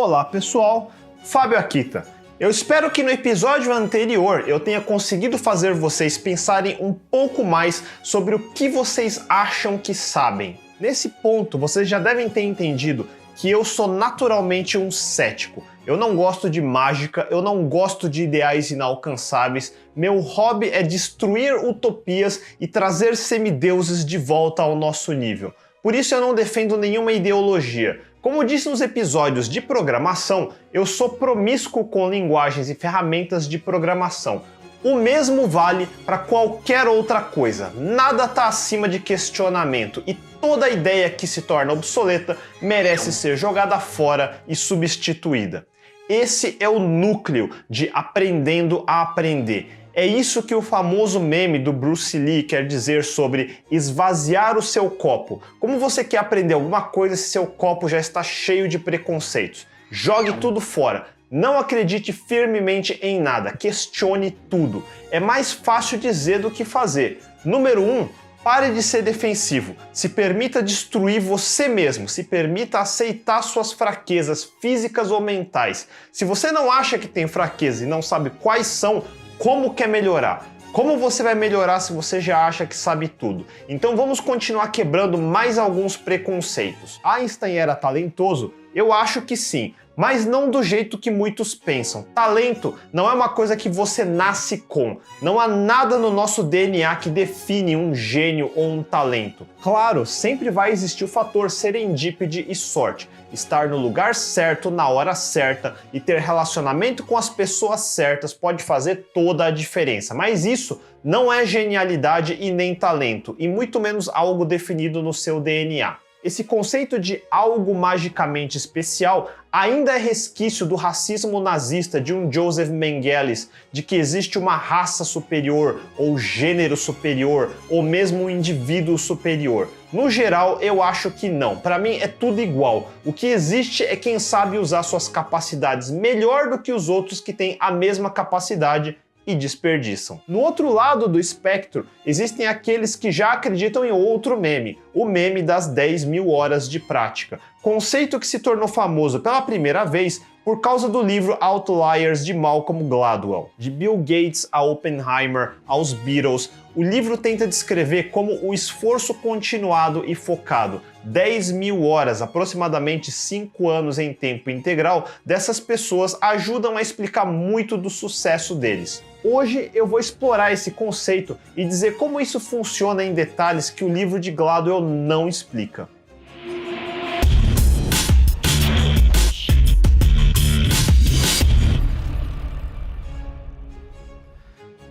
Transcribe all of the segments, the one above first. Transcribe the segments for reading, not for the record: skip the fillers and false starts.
Olá pessoal, Fábio Akita. Eu espero que no episódio anterior eu tenha conseguido fazer vocês pensarem um pouco mais sobre o que vocês acham que sabem. Nesse ponto, vocês já devem ter entendido que eu sou naturalmente um cético. Eu não gosto de mágica, eu não gosto de ideais inalcançáveis. Meu hobby é destruir utopias e trazer semideuses de volta ao nosso nível. Por isso eu não defendo nenhuma ideologia. Como disse nos episódios de programação, eu sou promíscuo com linguagens e ferramentas de programação. O mesmo vale para qualquer outra coisa. Nada está acima de questionamento e toda ideia que se torna obsoleta merece ser jogada fora e substituída. Esse é o núcleo de aprendendo a aprender. É isso que o famoso meme do Bruce Lee quer dizer sobre esvaziar o seu copo. Como você quer aprender alguma coisa se seu copo já está cheio de preconceitos? Jogue tudo fora. Não acredite firmemente em nada. Questione tudo. É mais fácil dizer do que fazer. Número 1. Pare de ser defensivo. Se permita destruir você mesmo. Se permita aceitar suas fraquezas físicas ou mentais. Se você não acha que tem fraqueza e não sabe quais são, como quer melhorar? Como você vai melhorar se você já acha que sabe tudo? Então vamos continuar quebrando mais alguns preconceitos. Einstein era talentoso? Eu acho que sim, mas não do jeito que muitos pensam. Talento não é uma coisa que você nasce com. Não há nada no nosso DNA que define um gênio ou um talento. Claro, sempre vai existir o fator serendípede e sorte. Estar no lugar certo, na hora certa e ter relacionamento com as pessoas certas pode fazer toda a diferença. Mas isso não é genialidade e nem talento, e muito menos algo definido no seu DNA. Esse conceito de algo magicamente especial ainda é resquício do racismo nazista de um Joseph Mengele, de que existe uma raça superior, ou gênero superior, ou mesmo um indivíduo superior. No geral, eu acho que não. Para mim é tudo igual. O que existe é quem sabe usar suas capacidades melhor do que os outros que têm a mesma capacidade e desperdiçam. No outro lado do espectro, existem aqueles que já acreditam em outro meme, o meme das 10.000 horas de prática, conceito que se tornou famoso pela primeira vez por causa do livro Outliers de Malcolm Gladwell. De Bill Gates a Oppenheimer, aos Beatles, o livro tenta descrever como o esforço continuado e focado, 10.000 horas, aproximadamente 5 anos em tempo integral, dessas pessoas ajudam a explicar muito do sucesso deles. Hoje eu vou explorar esse conceito e dizer como isso funciona em detalhes que o livro de Gladwell não explica.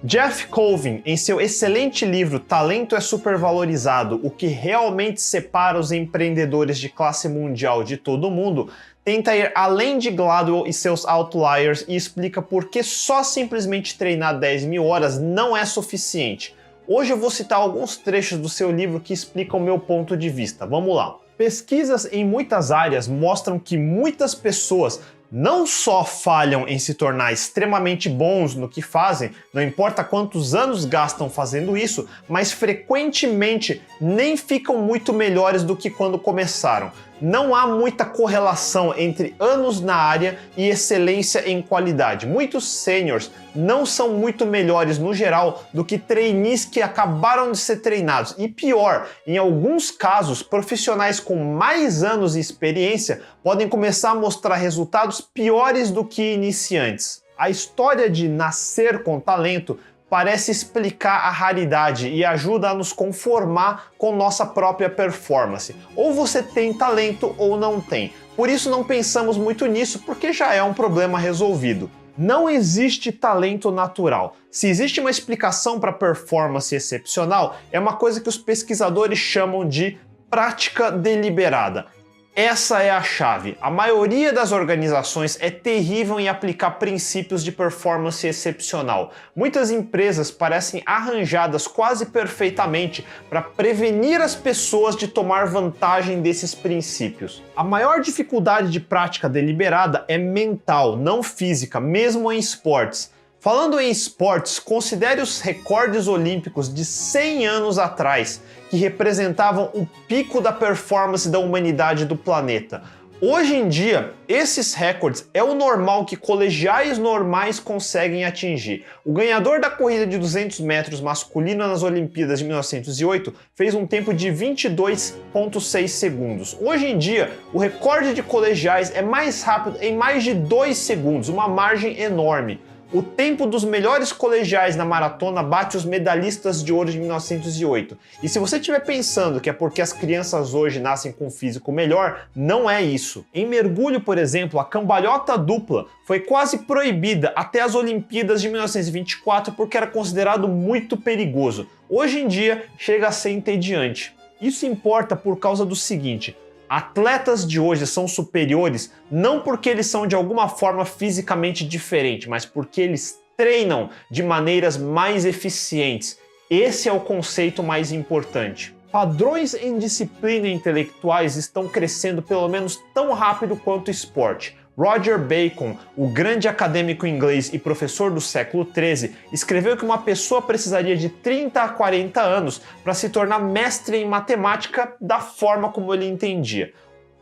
Jeff Colvin, em seu excelente livro Talento é Supervalorizado, o que realmente separa os empreendedores de classe mundial de todo mundo, tenta ir além de Gladwell e seus outliers e explica por que só simplesmente treinar 10.000 horas não é suficiente. Hoje eu vou citar alguns trechos do seu livro que explicam o meu ponto de vista. Vamos lá. Pesquisas em muitas áreas mostram que muitas pessoas não só falham em se tornar extremamente bons no que fazem, não importa quantos anos gastam fazendo isso, mas frequentemente nem ficam muito melhores do que quando começaram. Não há muita correlação entre anos na área e excelência em qualidade. Muitos seniors não são muito melhores no geral do que trainees que acabaram de ser treinados. E pior, em alguns casos, profissionais com mais anos de experiência podem começar a mostrar resultados piores do que iniciantes. A história de nascer com talento parece explicar a raridade e ajuda a nos conformar com nossa própria performance. Ou você tem talento ou não tem. Por isso não pensamos muito nisso, porque já é um problema resolvido. Não existe talento natural. Se existe uma explicação para performance excepcional, é uma coisa que os pesquisadores chamam de prática deliberada. Essa é a chave. A maioria das organizações é terrível em aplicar princípios de performance excepcional. Muitas empresas parecem arranjadas quase perfeitamente para prevenir as pessoas de tomar vantagem desses princípios. A maior dificuldade de prática deliberada é mental, não física, mesmo em esportes. Falando em esportes, considere os recordes olímpicos de 100 anos atrás, que representavam o pico da performance da humanidade do planeta. Hoje em dia, esses recordes é o normal que colegiais normais conseguem atingir. O ganhador da corrida de 200 metros masculina nas Olimpíadas de 1908 fez um tempo de 22,6 segundos. Hoje em dia, o recorde de colegiais é mais rápido em mais de 2 segundos, uma margem enorme. O tempo dos melhores colegiais na maratona bate os medalhistas de ouro de 1908. E se você estiver pensando que é porque as crianças hoje nascem com um físico melhor, não é isso. Em mergulho, por exemplo, a cambalhota dupla foi quase proibida até as Olimpíadas de 1924 porque era considerado muito perigoso. Hoje em dia, chega a ser entediante. Isso importa por causa do seguinte: atletas de hoje são superiores não porque eles são de alguma forma fisicamente diferentes, mas porque eles treinam de maneiras mais eficientes. Esse é o conceito mais importante. Padrões em disciplina intelectuais estão crescendo pelo menos tão rápido quanto o esporte. Roger Bacon, o grande acadêmico inglês e professor do século XIII, escreveu que uma pessoa precisaria de 30 a 40 anos para se tornar mestre em matemática da forma como ele entendia.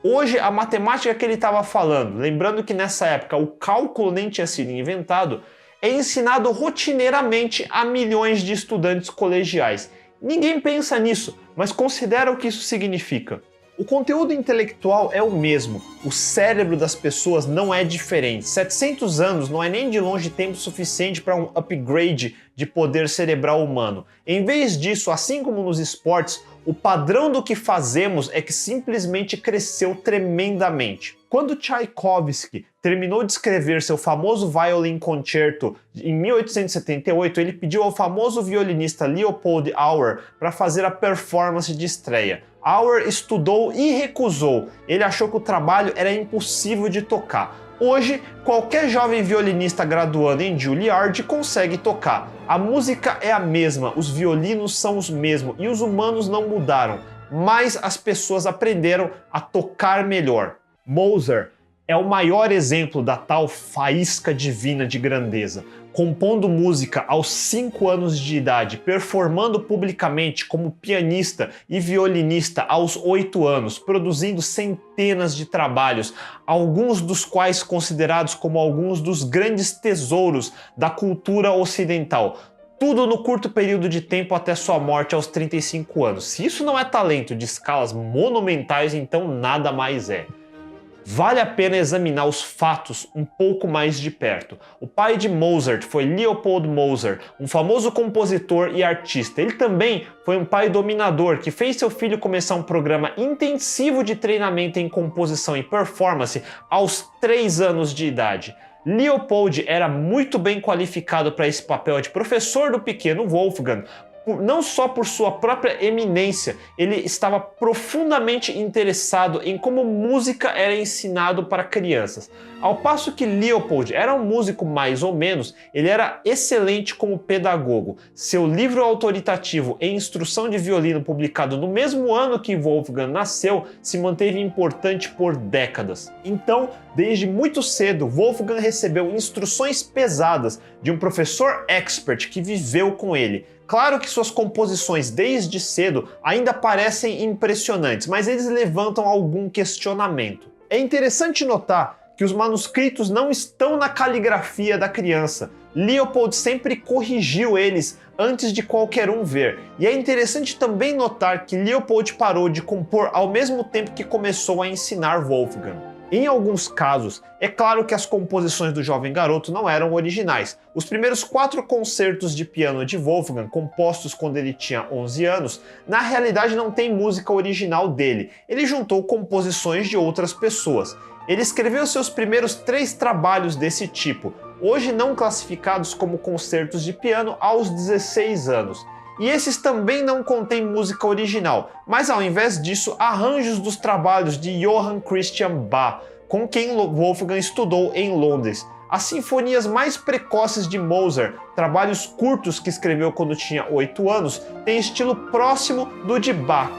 Hoje, a matemática que ele estava falando, lembrando que nessa época o cálculo nem tinha sido inventado, é ensinado rotineiramente a milhões de estudantes colegiais. Ninguém pensa nisso, mas considera o que isso significa. O conteúdo intelectual é o mesmo, o cérebro das pessoas não é diferente. 700 anos não é nem de longe tempo suficiente para um upgrade de poder cerebral humano. Em vez disso, assim como nos esportes, o padrão do que fazemos é que simplesmente cresceu tremendamente. Quando Tchaikovsky terminou de escrever seu famoso Violin Concerto em 1878, ele pediu ao famoso violinista Leopold Auer para fazer a performance de estreia. Auer estudou e recusou. Ele achou que o trabalho era impossível de tocar. Hoje, qualquer jovem violinista graduando em Juilliard consegue tocar. A música é a mesma, os violinos são os mesmos e os humanos não mudaram, mas as pessoas aprenderam a tocar melhor. Mozart é o maior exemplo da tal faísca divina de grandeza. Compondo música aos 5 anos de idade, performando publicamente como pianista e violinista aos 8 anos, produzindo centenas de trabalhos, alguns dos quais considerados como alguns dos grandes tesouros da cultura ocidental. Tudo no curto período de tempo até sua morte aos 35 anos. Se isso não é talento de escalas monumentais, então nada mais é. Vale a pena examinar os fatos um pouco mais de perto. O pai de Mozart foi Leopold Mozart, um famoso compositor e artista. Ele também foi um pai dominador que fez seu filho começar um programa intensivo de treinamento em composição e performance aos 3 anos de idade. Leopold era muito bem qualificado para esse papel de professor do pequeno Wolfgang, não só por sua própria eminência, ele estava profundamente interessado em como música era ensinado para crianças. Ao passo que Leopold era um músico mais ou menos, ele era excelente como pedagogo. Seu livro autoritativo em instrução de violino, publicado no mesmo ano que Wolfgang nasceu, se manteve importante por décadas. Então, desde muito cedo, Wolfgang recebeu instruções pesadas de um professor expert que viveu com ele. Claro que suas composições desde cedo ainda parecem impressionantes, mas eles levantam algum questionamento. É interessante notar que os manuscritos não estão na caligrafia da criança. Leopold sempre corrigiu eles antes de qualquer um ver. E é interessante também notar que Leopold parou de compor ao mesmo tempo que começou a ensinar Wolfgang. Em alguns casos, é claro que as composições do jovem garoto não eram originais. Os primeiros 4 concertos de piano de Wolfgang, compostos quando ele tinha 11 anos, na realidade não tem música original dele. Ele juntou composições de outras pessoas. Ele escreveu seus primeiros 3 trabalhos desse tipo, hoje não classificados como concertos de piano, aos 16 anos. E esses também não contêm música original, mas ao invés disso, arranjos dos trabalhos de Johann Christian Bach, com quem Wolfgang estudou em Londres. As sinfonias mais precoces de Mozart, trabalhos curtos que escreveu quando tinha 8 anos, têm estilo próximo do de Bach.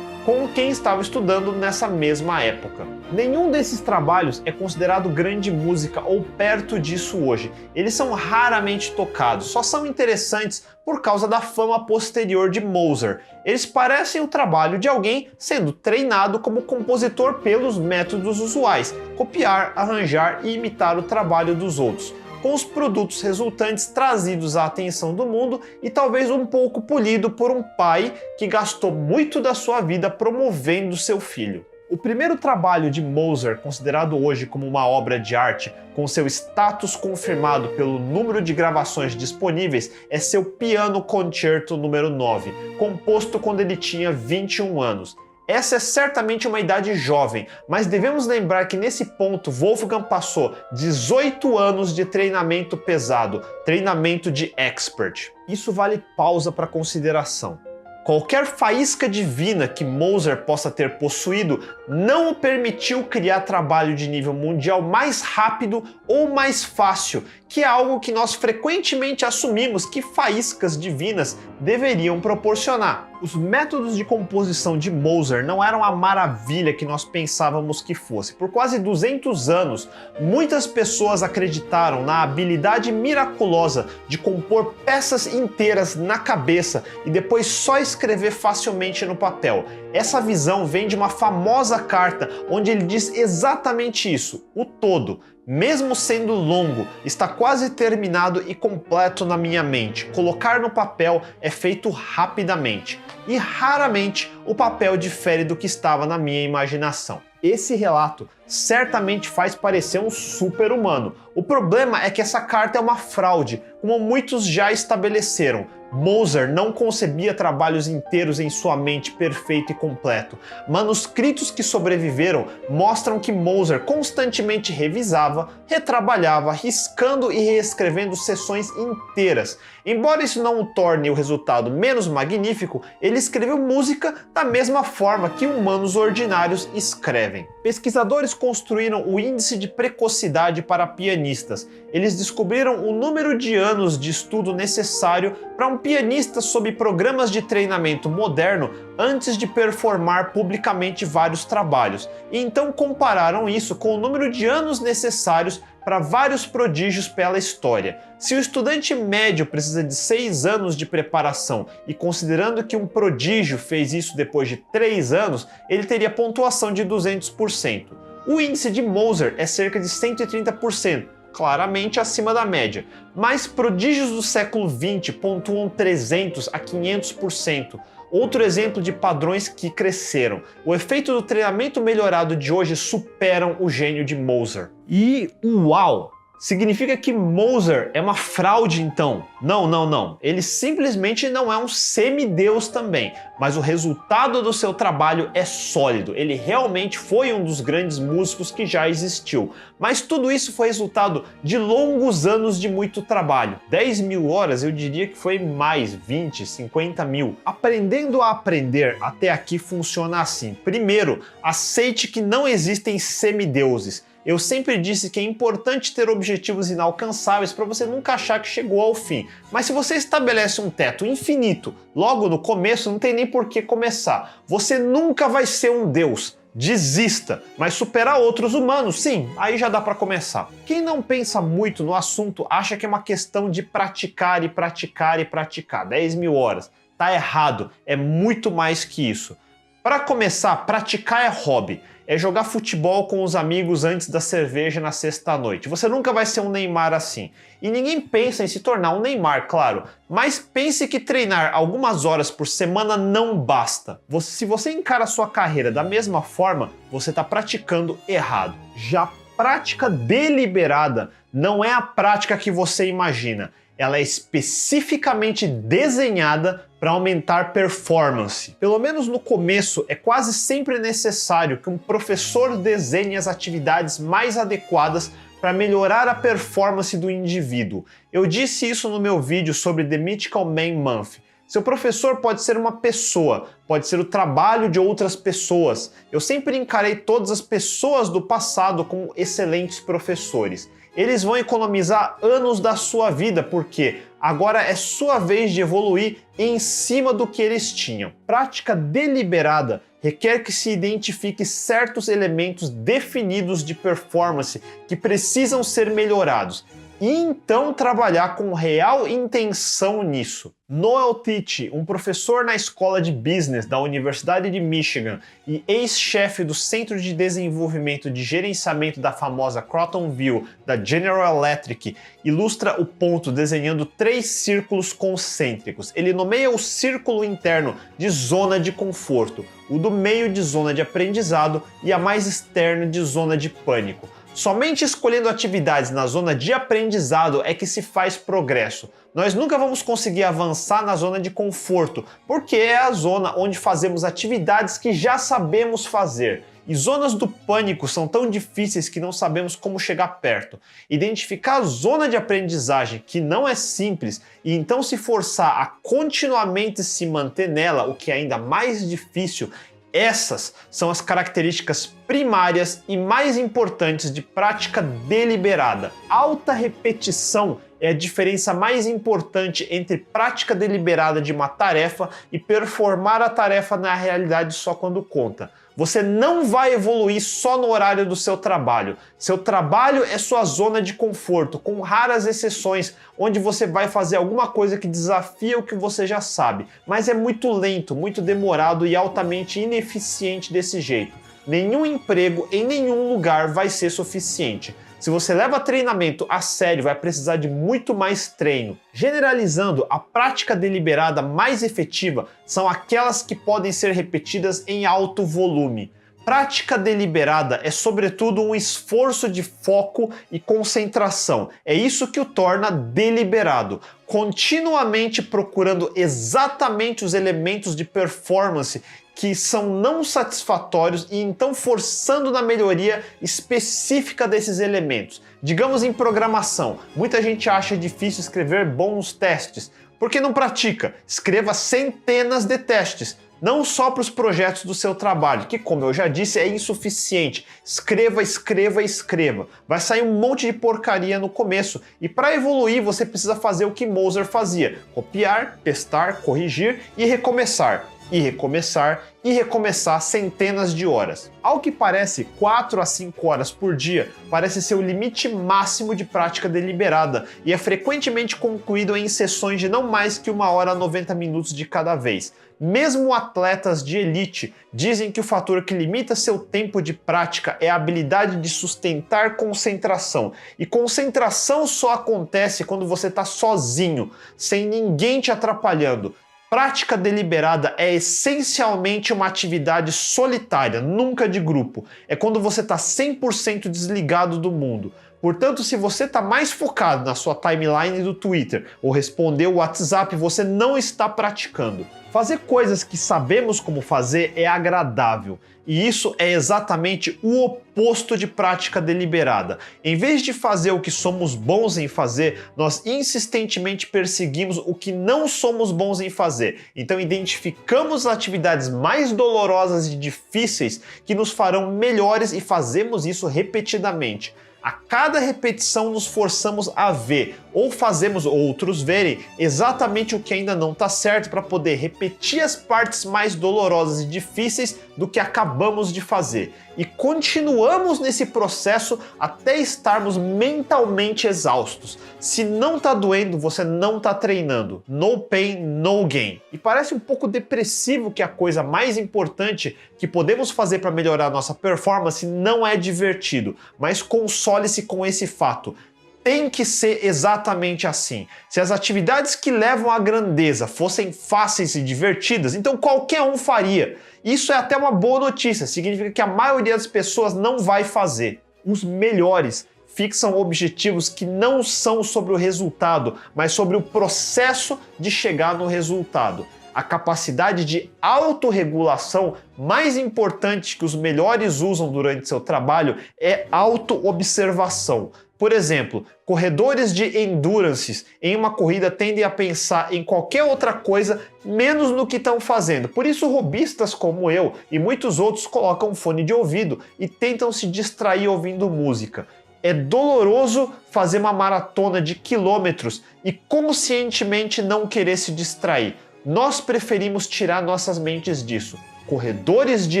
com quem estava estudando nessa mesma época. Nenhum desses trabalhos é considerado grande música ou perto disso hoje. Eles são raramente tocados, só são interessantes por causa da fama posterior de Mozart. Eles parecem o trabalho de alguém sendo treinado como compositor pelos métodos usuais, copiar, arranjar e imitar o trabalho dos outros, com os produtos resultantes trazidos à atenção do mundo e talvez um pouco polido por um pai que gastou muito da sua vida promovendo seu filho. O primeiro trabalho de Mozart, considerado hoje como uma obra de arte, com seu status confirmado pelo número de gravações disponíveis, é seu Piano Concerto número 9, composto quando ele tinha 21 anos. Essa é certamente uma idade jovem, mas devemos lembrar que nesse ponto Wolfgang passou 18 anos de treinamento pesado, treinamento de expert. Isso vale pausa para consideração. Qualquer faísca divina que Mozart possa ter possuído não o permitiu criar trabalho de nível mundial mais rápido ou mais fácil, que é algo que nós frequentemente assumimos que faíscas divinas deveriam proporcionar. Os métodos de composição de Mozart não eram a maravilha que nós pensávamos que fosse. Por quase 200 anos, muitas pessoas acreditaram na habilidade miraculosa de compor peças inteiras na cabeça e depois só escrever facilmente no papel. Essa visão vem de uma famosa carta onde ele diz exatamente isso: o todo, mesmo sendo longo, está quase terminado e completo na minha mente. Colocar no papel é feito rapidamente. E raramente o papel difere do que estava na minha imaginação. Esse relato certamente faz parecer um super-humano. O problema é que essa carta é uma fraude, como muitos já estabeleceram. Mozart não concebia trabalhos inteiros em sua mente perfeito e completo. Manuscritos que sobreviveram mostram que Mozart constantemente revisava, retrabalhava, riscando e reescrevendo sessões inteiras. Embora isso não o torne o resultado menos magnífico, ele escreveu música da mesma forma que humanos ordinários escrevem. Pesquisadores construíram o índice de precocidade para pianistas. Eles descobriram o número de anos de estudo necessário para um pianista sob programas de treinamento moderno antes de performar publicamente vários trabalhos, e então compararam isso com o número de anos necessários para vários prodígios pela história. Se o estudante médio precisa de 6 anos de preparação e considerando que um prodígio fez isso depois de 3 anos, ele teria pontuação de 200%. O índice de Mozart é cerca de 130%, claramente acima da média, mas prodígios do século XX pontuam 300 a 500%. Outro exemplo de padrões que cresceram. O efeito do treinamento melhorado de hoje superam o gênio de Mozart. E uau! Significa que Mozart é uma fraude então? Não. Ele simplesmente não é um semideus também, mas o resultado do seu trabalho é sólido. Ele realmente foi um dos grandes músicos que já existiu. Mas tudo isso foi resultado de longos anos de muito trabalho. 10 mil horas eu diria que foi mais, 20, 50 mil. Aprendendo a aprender até aqui funciona assim. Primeiro, aceite que não existem semideuses. Eu sempre disse que é importante ter objetivos inalcançáveis para você nunca achar que chegou ao fim. Mas se você estabelece um teto infinito logo no começo, não tem nem por que começar. Você nunca vai ser um deus. Desista, mas superar outros humanos, sim, aí já dá para começar. Quem não pensa muito no assunto acha que é uma questão de praticar e praticar e praticar. 10 mil horas. Tá errado, é muito mais que isso. Para começar, praticar é hobby. É jogar futebol com os amigos antes da cerveja na sexta-noite. Você nunca vai ser um Neymar assim. E ninguém pensa em se tornar um Neymar, claro. Mas pense que treinar algumas horas por semana não basta. Se você encara a sua carreira da mesma forma, você está praticando errado. Já prática deliberada não é a prática que você imagina. Ela é especificamente desenhada para aumentar performance. Pelo menos no começo, é quase sempre necessário que um professor desenhe as atividades mais adequadas para melhorar a performance do indivíduo. Eu disse isso no meu vídeo sobre The Mythical Man Month. Seu professor pode ser uma pessoa, pode ser o trabalho de outras pessoas. Eu sempre encarei todas as pessoas do passado como excelentes professores. Eles vão economizar anos da sua vida porque agora é sua vez de evoluir em cima do que eles tinham. Prática deliberada requer que se identifique certos elementos definidos de performance que precisam ser melhorados e então trabalhar com real intenção nisso. Noel Tichy, um professor na escola de business da Universidade de Michigan e ex-chefe do Centro de Desenvolvimento de Gerenciamento da famosa Crotonville da General Electric, ilustra o ponto desenhando 3 círculos concêntricos. Ele nomeia o círculo interno de zona de conforto, o do meio de zona de aprendizado e a mais externa de zona de pânico. Somente escolhendo atividades na zona de aprendizado é que se faz progresso. Nós nunca vamos conseguir avançar na zona de conforto, porque é a zona onde fazemos atividades que já sabemos fazer. E zonas do pânico são tão difíceis que não sabemos como chegar perto. Identificar a zona de aprendizagem, que não é simples, e então se forçar a continuamente se manter nela, o que é ainda mais difícil. Essas são as características primárias e mais importantes de prática deliberada. Alta repetição é a diferença mais importante entre prática deliberada de uma tarefa e performar a tarefa na realidade só quando conta. Você não vai evoluir só no horário do seu trabalho. Seu trabalho é sua zona de conforto, com raras exceções, onde você vai fazer alguma coisa que desafia o que você já sabe. Mas é muito lento, muito demorado e altamente ineficiente desse jeito. Nenhum emprego em nenhum lugar vai ser suficiente. Se você leva treinamento a sério, vai precisar de muito mais treino. Generalizando, a prática deliberada mais efetiva são aquelas que podem ser repetidas em alto volume. Prática deliberada é, sobretudo, um esforço de foco e concentração. É isso que o torna deliberado. Continuamente procurando exatamente os elementos de performance que são não satisfatórios e então forçando na melhoria específica desses elementos. Digamos em programação, muita gente acha difícil escrever bons testes. Por que não pratica? Escreva centenas de testes. Não só para os projetos do seu trabalho, que, como eu já disse, é insuficiente. Escreva, escreva, escreva. Vai sair um monte de porcaria no começo. E para evoluir, você precisa fazer o que Moser fazia: copiar, testar, corrigir e recomeçar. E recomeçar, e recomeçar centenas de horas. Ao que parece, 4 a 5 horas por dia parece ser o limite máximo de prática deliberada e é frequentemente concluído em sessões de não mais que 1 hora a 90 minutos de cada vez. Mesmo atletas de elite dizem que o fator que limita seu tempo de prática é a habilidade de sustentar concentração. E concentração só acontece quando você está sozinho, sem ninguém te atrapalhando. Prática deliberada é essencialmente uma atividade solitária, nunca de grupo. É quando você está 100% desligado do mundo. Portanto, se você está mais focado na sua timeline do Twitter ou responder o WhatsApp, você não está praticando. Fazer coisas que sabemos como fazer é agradável. E isso é exatamente o oposto de prática deliberada. Em vez de fazer o que somos bons em fazer, nós insistentemente perseguimos o que não somos bons em fazer. Então identificamos as atividades mais dolorosas e difíceis que nos farão melhores e fazemos isso repetidamente. A cada repetição nos forçamos a ver, ou fazemos outros verem, exatamente o que ainda não está certo para poder repetir as partes mais dolorosas e difíceis do que acabamos de fazer. E continuamos nesse processo até estarmos mentalmente exaustos. Se não está doendo, você não está treinando. No pain, no gain. E parece um pouco depressivo que a coisa mais importante que podemos fazer para melhorar a nossa performance não é divertido, mas console-se com esse fato. Tem que ser exatamente assim. Se as atividades que levam à grandeza fossem fáceis e divertidas, então qualquer um faria. Isso é até uma boa notícia, significa que a maioria das pessoas não vai fazer. Os melhores fixam objetivos que não são sobre o resultado, mas sobre o processo de chegar no resultado. A capacidade de autorregulação mais importante que os melhores usam durante seu trabalho é autoobservação. Por exemplo, corredores de endurance em uma corrida tendem a pensar em qualquer outra coisa menos no que estão fazendo. Por isso, robistas como eu e muitos outros colocam um fone de ouvido e tentam se distrair ouvindo música. É doloroso fazer uma maratona de quilômetros e conscientemente não querer se distrair. Nós preferimos tirar nossas mentes disso. Corredores de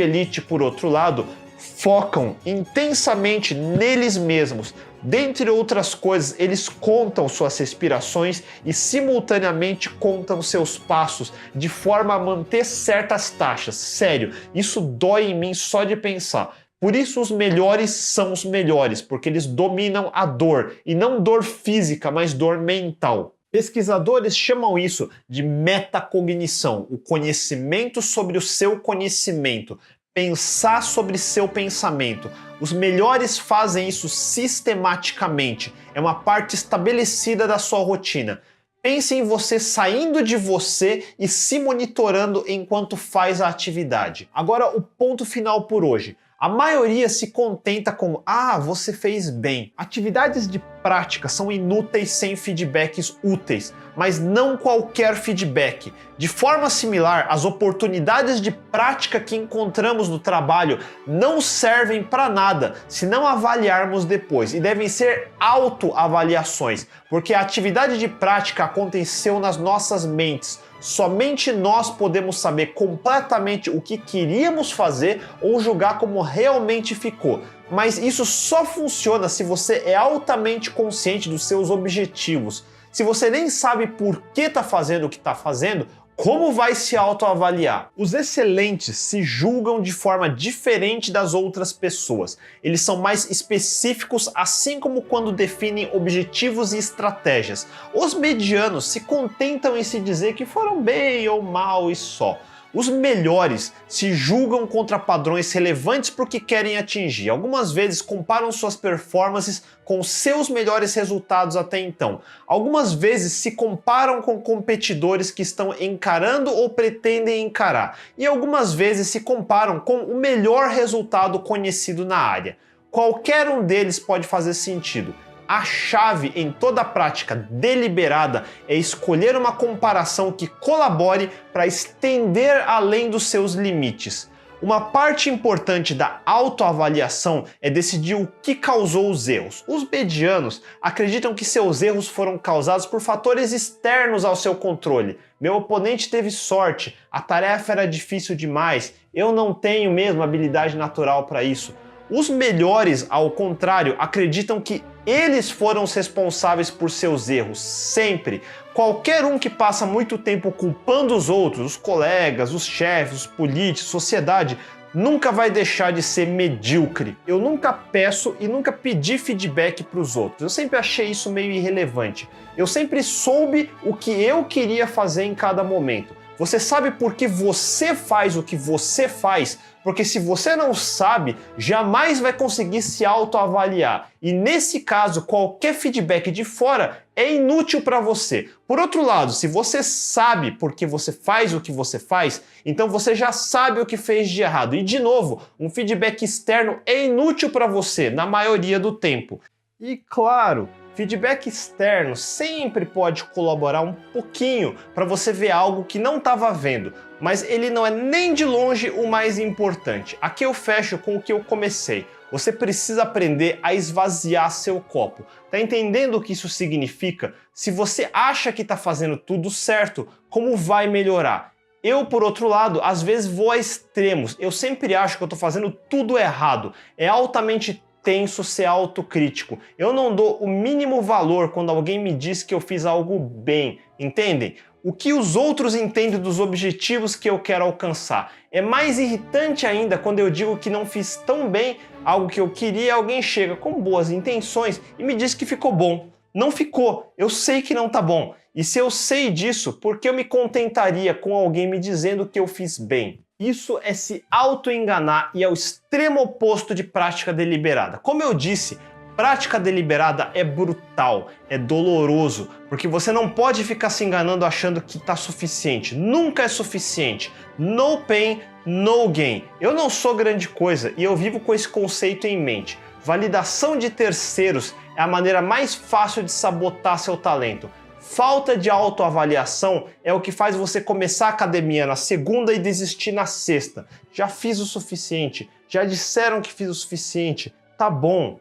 elite, por outro lado, focam intensamente neles mesmos. Dentre outras coisas, eles contam suas respirações e simultaneamente contam seus passos, de forma a manter certas taxas. Sério, isso dói em mim só de pensar. Por isso os melhores são os melhores, porque eles dominam a dor, e não dor física, mas dor mental. Pesquisadores chamam isso de metacognição, o conhecimento sobre o seu conhecimento, pensar sobre seu pensamento. Os melhores fazem isso sistematicamente, é uma parte estabelecida da sua rotina. Pense em você saindo de você e se monitorando enquanto faz a atividade. Agora o ponto final por hoje. A maioria se contenta com você fez bem. Atividades de prática são inúteis sem feedbacks úteis, mas não qualquer feedback. De forma similar, as oportunidades de prática que encontramos no trabalho não servem para nada se não avaliarmos depois, e devem ser autoavaliações, porque a atividade de prática aconteceu nas nossas mentes. Somente nós podemos saber completamente o que queríamos fazer ou julgar como realmente ficou. Mas isso só funciona se você é altamente consciente dos seus objetivos. Se você nem sabe por que está fazendo o que está fazendo, como vai se autoavaliar? Os excelentes se julgam de forma diferente das outras pessoas. Eles são mais específicos, assim como quando definem objetivos e estratégias. Os medianos se contentam em se dizer que foram bem ou mal e só. Os melhores se julgam contra padrões relevantes para o que querem atingir. Algumas vezes comparam suas performances com seus melhores resultados até então. Algumas vezes se comparam com competidores que estão encarando ou pretendem encarar. E algumas vezes se comparam com o melhor resultado conhecido na área. Qualquer um deles pode fazer sentido. A chave em toda prática deliberada é escolher uma comparação que colabore para estender além dos seus limites. Uma parte importante da autoavaliação é decidir o que causou os erros. Os medianos acreditam que seus erros foram causados por fatores externos ao seu controle. Meu oponente teve sorte, a tarefa era difícil demais, eu não tenho mesmo habilidade natural para isso. Os melhores, ao contrário, acreditam que eles foram os responsáveis por seus erros, sempre. Qualquer um que passa muito tempo culpando os outros, os colegas, os chefes, os políticos, sociedade, nunca vai deixar de ser medíocre. Eu nunca peço e nunca pedi feedback para os outros. Eu sempre achei isso meio irrelevante. Eu sempre soube o que eu queria fazer em cada momento. Você sabe por que você faz o que você faz? Porque se você não sabe, jamais vai conseguir se autoavaliar. E nesse caso, qualquer feedback de fora é inútil para você. Por outro lado, se você sabe por que você faz o que você faz, então você já sabe o que fez de errado. E de novo, um feedback externo é inútil para você na maioria do tempo. E claro, feedback externo sempre pode colaborar um pouquinho para você ver algo que não estava vendo, mas ele não é nem de longe o mais importante. Aqui eu fecho com o que eu comecei. Você precisa aprender a esvaziar seu copo. Tá entendendo o que isso significa? Se você acha que está fazendo tudo certo, como vai melhorar? Eu, por outro lado, às vezes vou a extremos. Eu sempre acho que eu estou fazendo tudo errado. É altamente tenso ser autocrítico. Eu não dou o mínimo valor quando alguém me diz que eu fiz algo bem, entendem? O que os outros entendem dos objetivos que eu quero alcançar. É mais irritante ainda quando eu digo que não fiz tão bem algo que eu queria e alguém chega com boas intenções e me diz que ficou bom. Não ficou, eu sei que não tá bom. E se eu sei disso, por que eu me contentaria com alguém me dizendo que eu fiz bem? Isso é se auto-enganar e é o extremo oposto de prática deliberada. Como eu disse, prática deliberada é brutal, é doloroso, porque você não pode ficar se enganando achando que está suficiente. Nunca é suficiente. No pain, no gain. Eu não sou grande coisa e eu vivo com esse conceito em mente. Validação de terceiros é a maneira mais fácil de sabotar seu talento. Falta de autoavaliação é o que faz você começar a academia na segunda e desistir na sexta. Já fiz o suficiente, já disseram que fiz o suficiente, tá bom.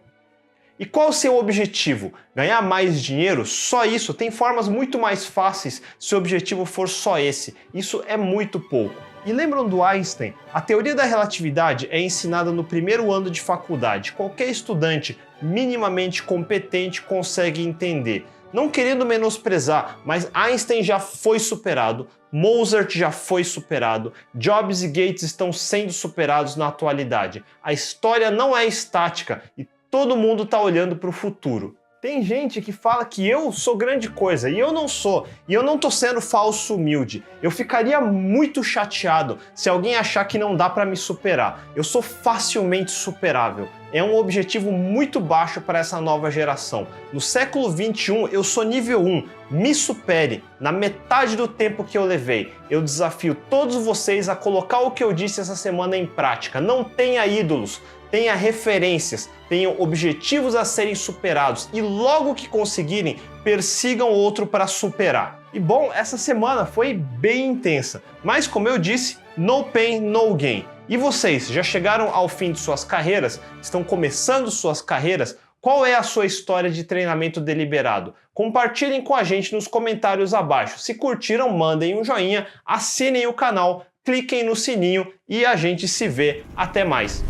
E qual o seu objetivo? Ganhar mais dinheiro? Só isso? Tem formas muito mais fáceis se o objetivo for só esse. Isso é muito pouco. E lembram do Einstein? A teoria da relatividade é ensinada no primeiro ano de faculdade. Qualquer estudante minimamente competente consegue entender. Não querendo menosprezar, mas Einstein já foi superado, Mozart já foi superado, Jobs e Gates estão sendo superados na atualidade. A história não é estática e todo mundo está olhando para o futuro. Tem gente que fala que eu sou grande coisa e eu não sou. E eu não tô sendo falso humilde. Eu ficaria muito chateado se alguém achar que não dá para me superar. Eu sou facilmente superável. É um objetivo muito baixo para essa nova geração. No século 21 eu sou nível 1. Me supere. Na metade do tempo que eu levei. Eu desafio todos vocês a colocar o que eu disse essa semana em prática. Não tenha ídolos. Tenha referências, tenham objetivos a serem superados e logo que conseguirem, persigam outro para superar. E bom, essa semana foi bem intensa, mas como eu disse, no pain, no gain. E vocês, já chegaram ao fim de suas carreiras? Estão começando suas carreiras? Qual é a sua história de treinamento deliberado? Compartilhem com a gente nos comentários abaixo. Se curtiram, mandem um joinha, assinem o canal, cliquem no sininho e a gente se vê. Até mais!